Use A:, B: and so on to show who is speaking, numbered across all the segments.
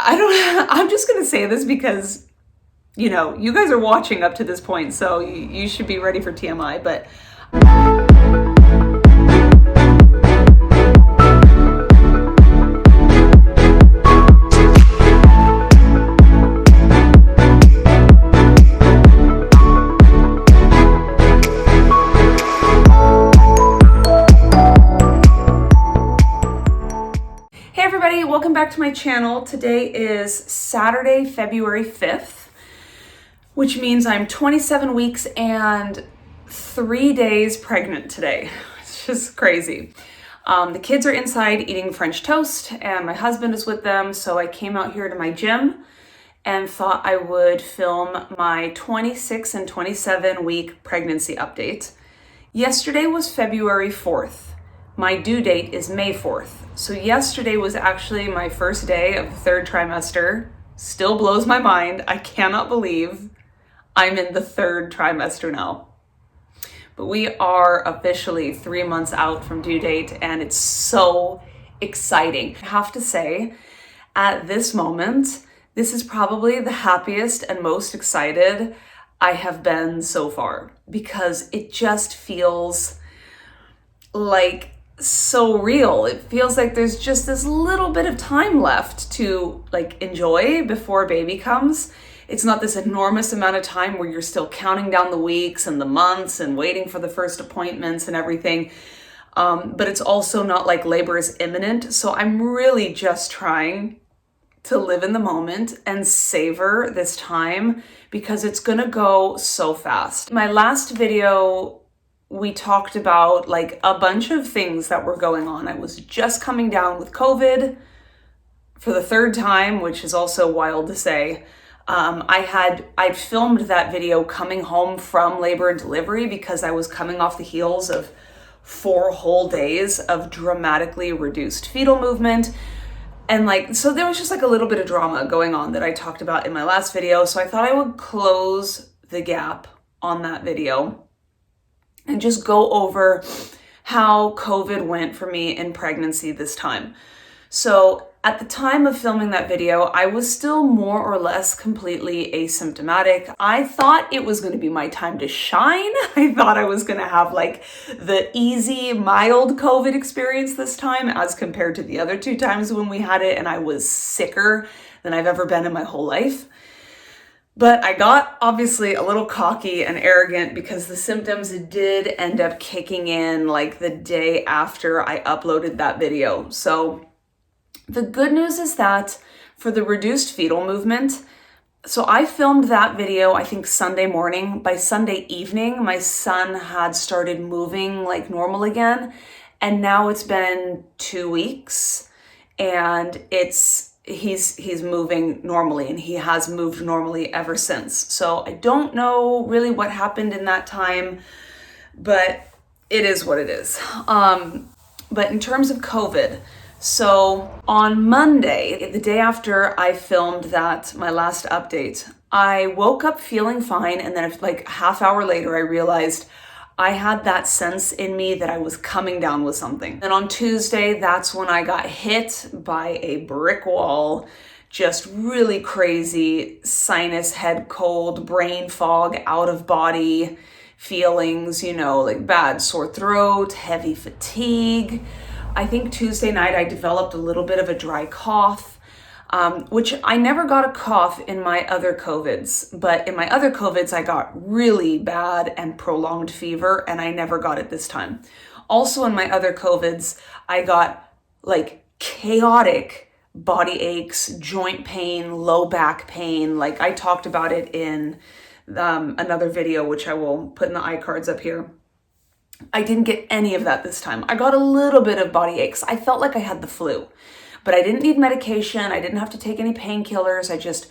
A: I'm just gonna say this because, you guys are watching up to this point, so you should be ready for TMI, but hey everybody, welcome back to my channel. Today is Saturday, February 5th, which means I'm 27 weeks and 3 days pregnant today. It's just crazy. The kids are inside eating French toast and my husband is with them. So I came out here to my gym and thought I would film my 26 and 27 week pregnancy update. Yesterday was February 4th. My due date is May 4th. So yesterday was actually my first day of the third trimester. Still blows my mind. I cannot believe I'm in the third trimester now. But we are officially 3 months out from due date and it's so exciting. I have to say, at this moment, this is probably the happiest and most excited I have been so far because it just feels like so real. It feels like there's just this little bit of time left to enjoy before baby comes. It's not this enormous amount of time where you're still counting down the weeks and the months and waiting for the first appointments and everything. But it's also not like labor is imminent. So I'm really just trying to live in the moment and savor this time because it's gonna go so fast. My last video, we talked about a bunch of things that were going on. I was just coming down with COVID for the third time, which is also wild to say. I filmed that video coming home from labor and delivery because I was coming off the heels of 4 whole days of dramatically reduced fetal movement. And so there was just a little bit of drama going on that I talked about in my last video. So I thought I would close the gap on that video and just go over how COVID went for me in pregnancy this time. So at the time of filming that video, I was still more or less completely asymptomatic. I thought it was going to be my time to shine. I thought I was going to have the easy, mild COVID experience this time as compared to the other 2 times when we had it and I was sicker than I've ever been in my whole life. But I got obviously a little cocky and arrogant because the symptoms did end up kicking in the day after I uploaded that video. So the good news is that for the reduced fetal movement, so I filmed that video, I think Sunday morning. By Sunday evening, my son had started moving like normal again. And now it's been 2 weeks and he's moving normally and he has moved normally ever since. So I don't know really what happened in that time, but it is what it is. But in terms of COVID, so on Monday, the day after I filmed my last update, I woke up feeling fine. And then half hour later, I realized I had that sense in me that I was coming down with something. And on Tuesday, that's when I got hit by a brick wall, just really crazy sinus, head cold, brain fog, out of body feelings, bad sore throat, heavy fatigue. I think Tuesday night I developed a little bit of a dry cough, which I never got a cough in my other COVIDs, but in my other COVIDs I got really bad and prolonged fever and I never got it this time. Also in my other COVIDs, I got chaotic body aches, joint pain, low back pain. I talked about it in another video, which I will put in the iCards up here. I didn't get any of that this time. I got a little bit of body aches. I felt like I had the flu, but I didn't need medication. I didn't have to take any painkillers. I just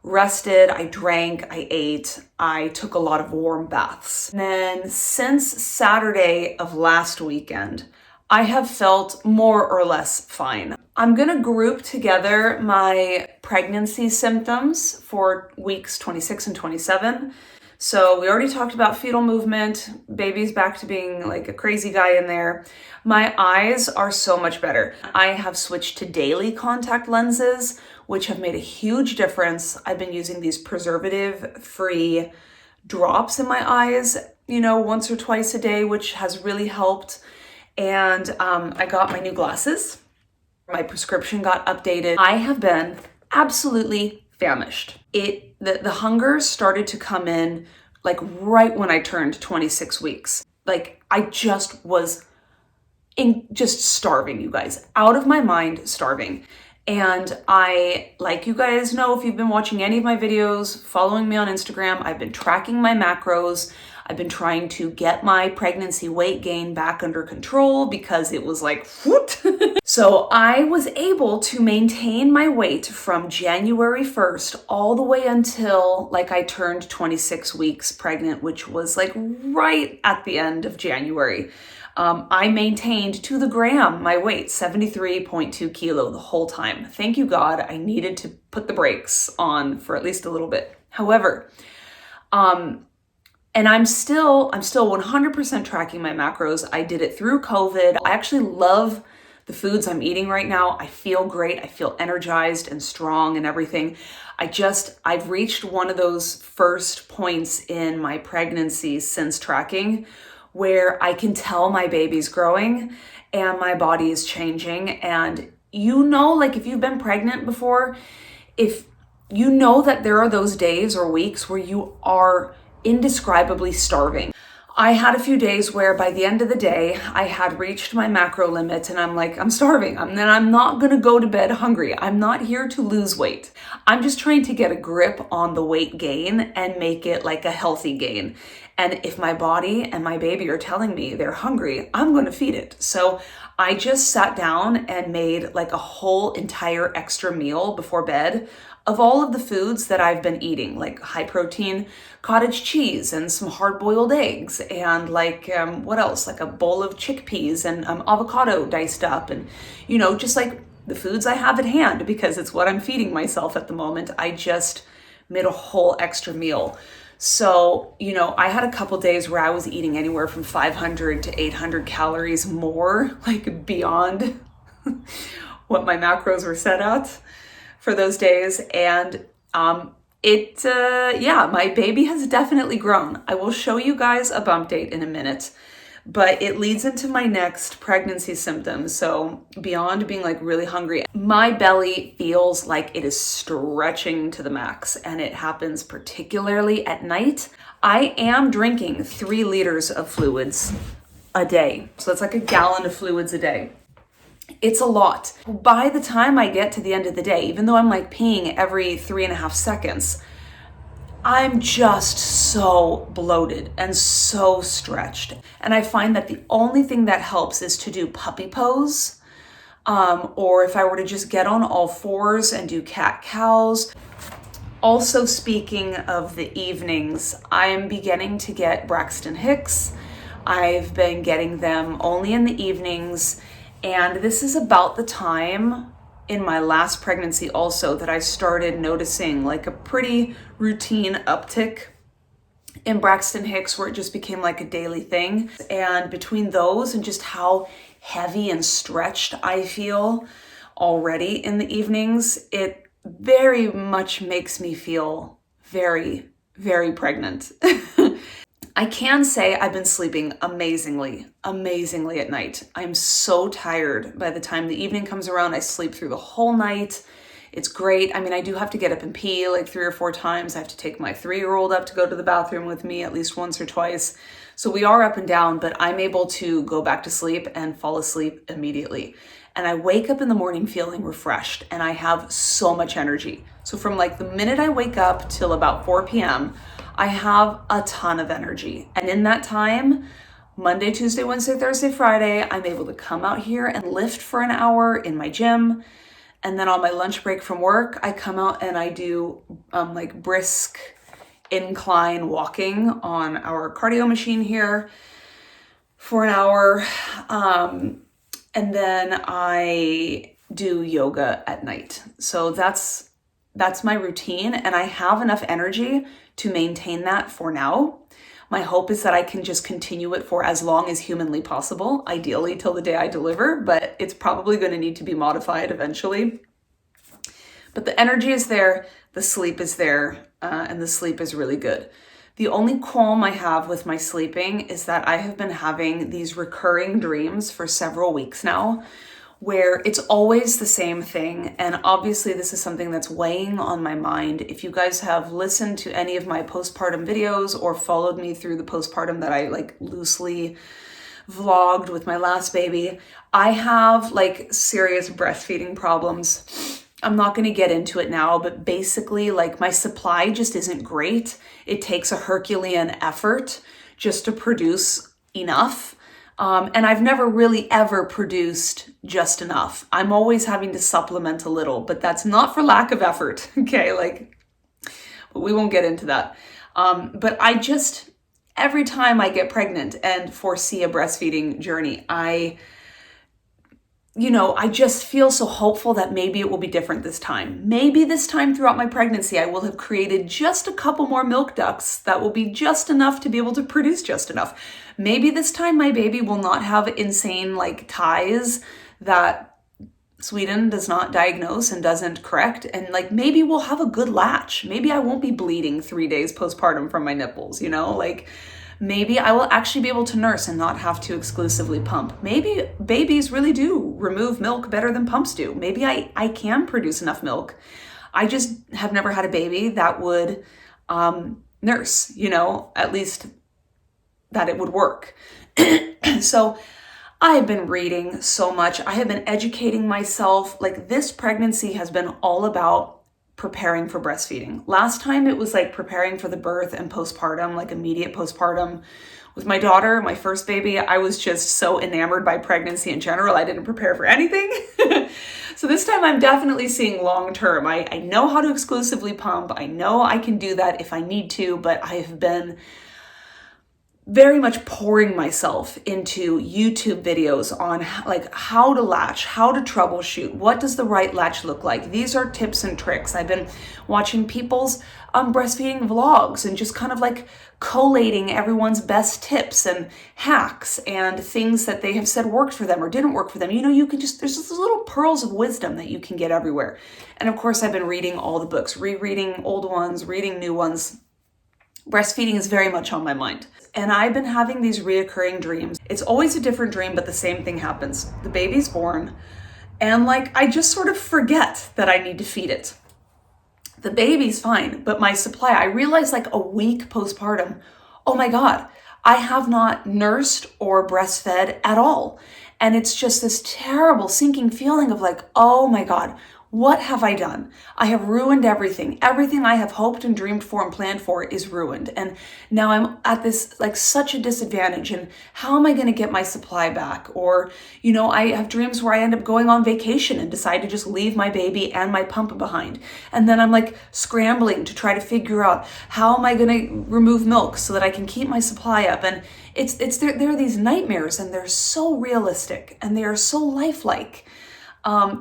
A: rested, I drank, I ate, I took a lot of warm baths. And then since Saturday of last weekend, I have felt more or less fine. I'm gonna group together my pregnancy symptoms for weeks 26 and 27. So we already talked about fetal movement, baby's back to being a crazy guy in there. My eyes are so much better. I have switched to daily contact lenses, which have made a huge difference. I've been using these preservative-free drops in my eyes, once or twice a day, which has really helped. And I got my new glasses. My prescription got updated. I have been absolutely famished. The hunger started to come in like right when I turned 26 weeks. Like I just was just starving, you guys, out of my mind, starving. And I, like you guys know, if you've been watching any of my videos, following me on Instagram, I've been tracking my macros. I've been trying to get my pregnancy weight gain back under control because it was like, whoot. So I was able to maintain my weight from January 1st all the way until like I turned 26 weeks pregnant, which was like right at the end of January. I maintained to the gram my weight, 73.2 kilo the whole time. Thank you, God. I needed to put the brakes on for at least a little bit. However, and I'm still 100% tracking my macros. I did it through COVID. I actually love the foods I'm eating right now. I feel great. I feel energized and strong and everything. I've reached one of those first points in my pregnancy since tracking where I can tell my baby's growing and my body is changing. And like if you've been pregnant before, if you know that there are those days or weeks where you are indescribably starving. I had a few days where by the end of the day, I had reached my macro limit and I'm like, I'm starving. I'm not gonna go to bed hungry. I'm not here to lose weight. I'm just trying to get a grip on the weight gain and make it like a healthy gain. And if my body and my baby are telling me they're hungry, I'm gonna feed it. So I just sat down and made like a whole entire extra meal before bed of all of the foods that I've been eating, like high protein cottage cheese and some hard boiled eggs and like, what else? Like a bowl of chickpeas and avocado diced up and, just like the foods I have at hand because it's what I'm feeding myself at the moment. I just made a whole extra meal. So, I had a couple days where I was eating anywhere from 500 to 800 calories more, like beyond what my macros were set at for those days. And my baby has definitely grown. I will show you guys a bump date in a minute, but it leads into my next pregnancy symptoms. So beyond being like really hungry, my belly feels like it is stretching to the max, and it happens particularly at night. I am drinking 3 liters of fluids a day. So that's like a gallon of fluids a day. It's a lot. By the time I get to the end of the day, even though I'm like peeing every 3.5 seconds, I'm just so bloated and so stretched. And I find that the only thing that helps is to do puppy pose, or if I were to just get on all fours and do cat cows. Also, speaking of the evenings, I am beginning to get Braxton Hicks. I've been getting them only in the evenings. And this is about the time in my last pregnancy also that I started noticing like a pretty routine uptick in Braxton Hicks where it just became like a daily thing. And between those and just how heavy and stretched I feel already in the evenings, it very much makes me feel very, very pregnant. I can say I've been sleeping amazingly at night. I'm so tired. By the time the evening comes around, I sleep through the whole night. It's great. I mean, I do have to get up and pee like 3 or 4 times. I have to take my 3-year-old up to go to the bathroom with me at least once or twice. So we are up and down, but I'm able to go back to sleep and fall asleep immediately. And I wake up in the morning feeling refreshed and I have so much energy. So from like the minute I wake up till about 4 p.m., I have a ton of energy. And in that time, Monday, Tuesday, Wednesday, Thursday, Friday, I'm able to come out here and lift for an hour in my gym. And then on my lunch break from work, I come out and I do like brisk incline walking on our cardio machine here for an hour. And then I do yoga at night. So that's my routine, and I have enough energy to maintain that for now. My hope is that I can just continue it for as long as humanly possible, ideally till the day I deliver, but it's probably going to need to be modified eventually. But the energy is there, the sleep is there, and the sleep is really good. The only qualm I have with my sleeping is that I have been having these recurring dreams for several weeks now, where it's always the same thing. And obviously this is something that's weighing on my mind. If you guys have listened to any of my postpartum videos or followed me through the postpartum that I like loosely vlogged with my last baby, I have like serious breastfeeding problems. I'm not going to get into it now, but basically like my supply just isn't great. It takes a Herculean effort just to produce enough. And I've never really ever produced just enough. I'm always having to supplement a little, but that's not for lack of effort. Okay. But we won't get into that. But every time I get pregnant and foresee a breastfeeding journey, I just feel so hopeful that maybe it will be different this time. Maybe this time throughout my pregnancy, I will have created just a couple more milk ducts that will be just enough to be able to produce just enough. Maybe this time my baby will not have insane ties that Sweden does not diagnose and doesn't correct. And maybe we'll have a good latch. Maybe I won't be bleeding 3 days postpartum from my nipples, Maybe I will actually be able to nurse and not have to exclusively pump. Maybe babies really do remove milk better than pumps do. Maybe I can produce enough milk. I just have never had a baby that would nurse, at least that it would work. So I have been reading so much. I have been educating myself. This pregnancy has been all about preparing for breastfeeding. Last time it was preparing for the birth and postpartum, immediate postpartum. With my daughter, my first baby, I was just so enamored by pregnancy in general. I didn't prepare for anything. So this time I'm definitely seeing long-term. I know how to exclusively pump. I know I can do that if I need to, but I have been very much pouring myself into YouTube videos on how to latch, how to troubleshoot, what does the right latch look like? These are tips and tricks. I've been watching people's breastfeeding vlogs and just kind of collating everyone's best tips and hacks and things that they have said worked for them or didn't work for them. You can there's just little pearls of wisdom that you can get everywhere. And of course, I've been reading all the books, rereading old ones, reading new ones. Breastfeeding is very much on my mind. And I've been having these reoccurring dreams. It's always a different dream, but the same thing happens. The baby's born, and I just sort of forget that I need to feed it. The baby's fine, but my supply, I realized a week postpartum, oh my God, I have not nursed or breastfed at all. And it's just this terrible sinking feeling of oh my God, what have I done? I have ruined everything. Everything I have hoped and dreamed for and planned for is ruined. And now I'm at this such a disadvantage. And how am I going to get my supply back? Or, I have dreams where I end up going on vacation and decide to just leave my baby and my pump behind. And then I'm scrambling to try to figure out how am I going to remove milk so that I can keep my supply up. And there are these nightmares, and they're so realistic and they are so lifelike.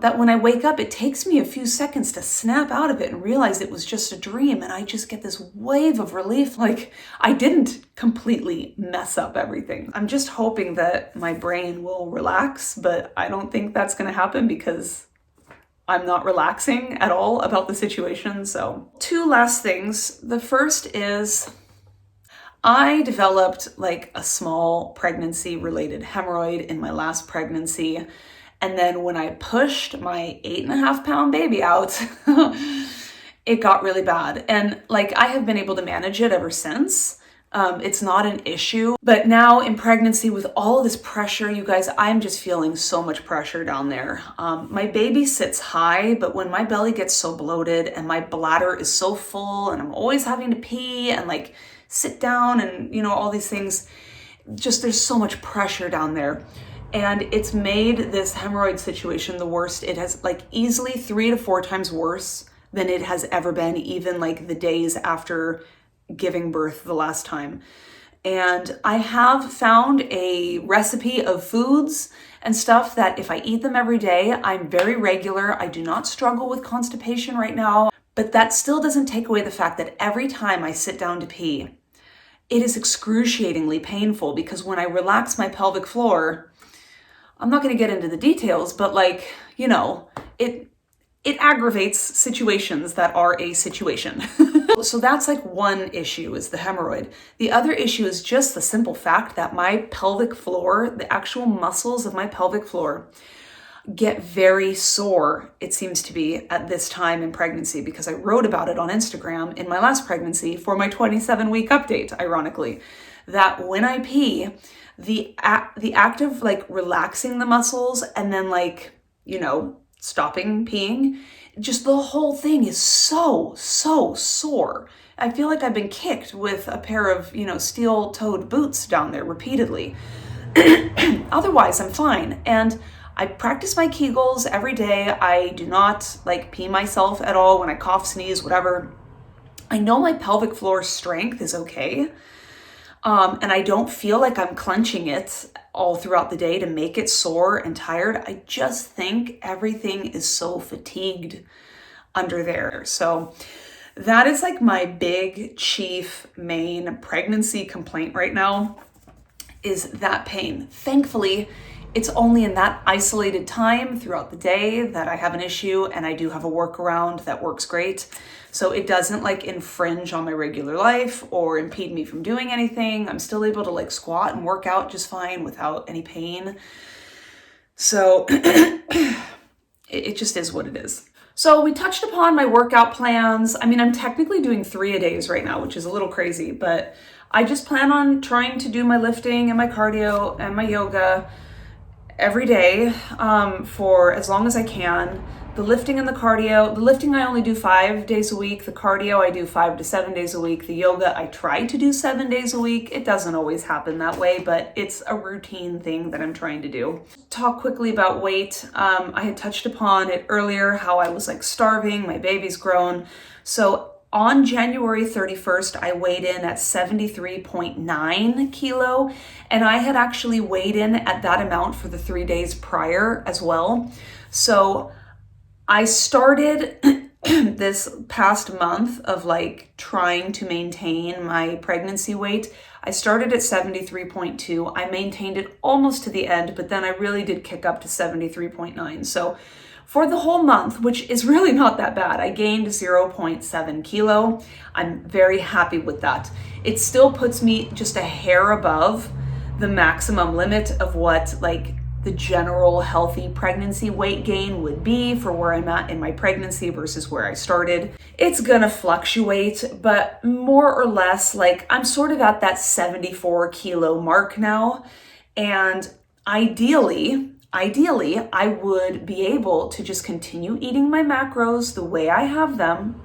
A: That when I wake up, it takes me a few seconds to snap out of it and realize it was just a dream. And I just get this wave of relief, I didn't completely mess up everything. I'm just hoping that my brain will relax, but I don't think that's going to happen because I'm not relaxing at all about the situation. So 2 last things. The first is I developed a small pregnancy related hemorrhoid in my last pregnancy. And then when I pushed my 8.5-pound baby out, it got really bad. And I have been able to manage it ever since. It's not an issue. But now in pregnancy with all of this pressure, you guys, I'm just feeling so much pressure down there. My baby sits high, but when my belly gets so bloated and my bladder is so full and I'm always having to pee and sit down and, all these things, just there's so much pressure down there. And it's made this hemorrhoid situation the worst. It has easily 3 to 4 times worse than it has ever been, even the days after giving birth the last time. And I have found a recipe of foods and stuff that if I eat them every day, I'm very regular. I do not struggle with constipation right now, but that still doesn't take away the fact that every time I sit down to pee, it is excruciatingly painful because when I relax my pelvic floor, I'm not going to get into the details, but it aggravates situations that are a situation. So that's like one issue, is the hemorrhoid. The other issue is just the simple fact that my pelvic floor, the actual muscles of my pelvic floor, get very sore, it seems to be, at this time in pregnancy, because I wrote about it on Instagram in my last pregnancy for my 27-week update, ironically, that when I pee, the act of like relaxing the muscles and then like, stopping peeing, just the whole thing is so sore. I feel like I've been kicked with a pair of, steel-toed boots down there repeatedly. Otherwise, I'm fine. And I practice my Kegels every day. I do not like pee myself at all when I cough, sneeze, whatever. I know my pelvic floor strength is okay. And I don't feel like I'm clenching it all throughout the day to make it sore and tired. I just think everything is so fatigued under there. So that is like my big, chief, main pregnancy complaint right now, is that pain. Thankfully, it's only in that isolated time throughout the day that I have an issue, and I do have a workaround that works great. So it doesn't like infringe on my regular life or impede me from doing anything. I'm still able to like squat and work out just fine without any pain. So it just is what it is. So we touched upon my workout plans. I mean, I'm technically doing 3-a-days right now, which is a little crazy, but I just plan on trying to do my lifting and my cardio and my yoga every day for as long as I can. The lifting and the cardio, the lifting I only do 5 days a week. The cardio I do 5 to 7 days a week. The yoga I try to do 7 days a week. It doesn't always happen that way, but it's a routine thing that I'm trying to do. Talk quickly about weight. I had touched upon it earlier, how I was like starving, my baby's grown. So on January 31st, I weighed in at 73.9 kilo, and I had actually weighed in at that amount for the 3 days prior as well. So I started this past month of like trying to maintain my pregnancy weight. I started at 73.2. I maintained it almost to the end, but then I really did kick up to 73.9. So for the whole month, which is really not that bad, I gained 0.7 kilo. I'm very happy with that. It still puts me just a hair above the maximum limit of what like the general healthy pregnancy weight gain would be for where I'm at in my pregnancy versus where I started. It's gonna fluctuate, but more or less, like I'm sort of at that 74 kilo mark now. And ideally, I would be able to just continue eating my macros the way I have them.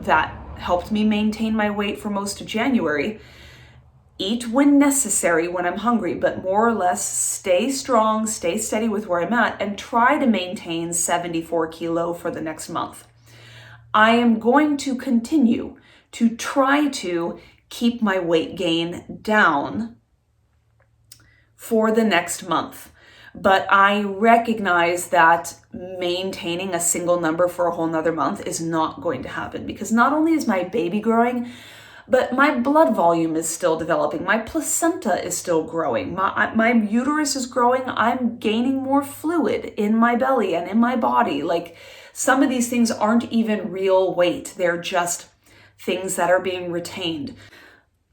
A: That helped me maintain my weight for most of January. Eat when necessary, when I'm hungry, but more or less stay strong, stay steady with where I'm at, and try to maintain 74 kilo for the next month. I am going to continue to try to keep my weight gain down for the next month. But I recognize that maintaining a single number for a whole nother month is not going to happen, because not only is my baby growing, but my blood volume is still developing. My placenta is still growing. My uterus is growing. I'm gaining more fluid in my belly and in my body. Like, some of these things aren't even real weight. They're just things that are being retained.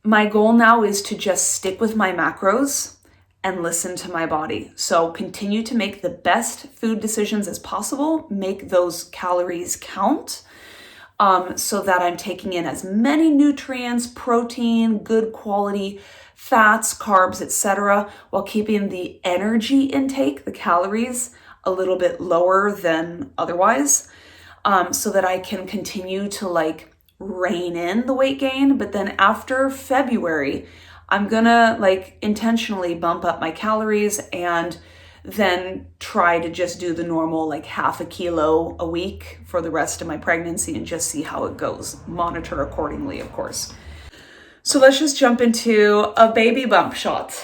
A: My goal now is to just stick with my macros and listen to my body. So continue to make the best food decisions as possible. Make those calories count. So that I'm taking in as many nutrients, protein, good quality fats, carbs, etc., while keeping the energy intake, the calories, a little bit lower than otherwise, so that I can continue to like rein in the weight gain. But then after February, I'm gonna like intentionally bump up my calories and then try to just do the normal like half a kilo a week for the rest of my pregnancy and just see how it goes. Monitor accordingly, of course. So let's just jump into a baby bump shot.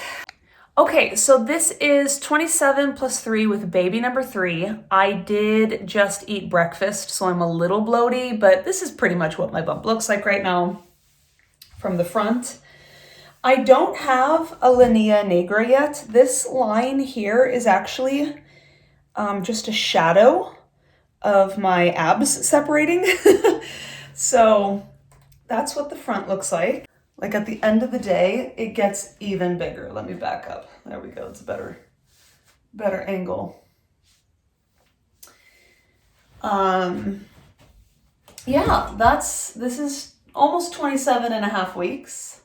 A: Okay, so this is 27 plus 3 with baby number 3. I did just eat breakfast, so I'm a little bloaty, but this is pretty much what my bump looks like right now from the front. I don't have a linea nigra yet. This line here is actually just a shadow of my abs separating. So that's what the front looks like. Like at the end of the day, it gets even bigger. Let me back up. There we go. It's a better angle. Yeah, this is almost 27 and a half weeks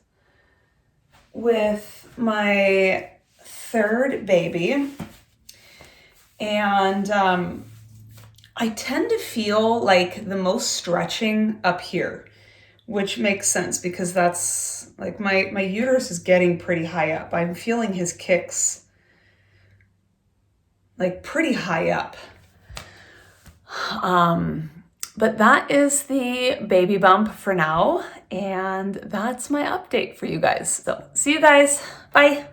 A: with my third baby. And I tend to feel like the most stretching up here, which makes sense because that's like my uterus is getting pretty high up. I'm feeling his kicks like pretty high up. But that is the baby bump for now, and that's my update for you guys. So see you guys. Bye.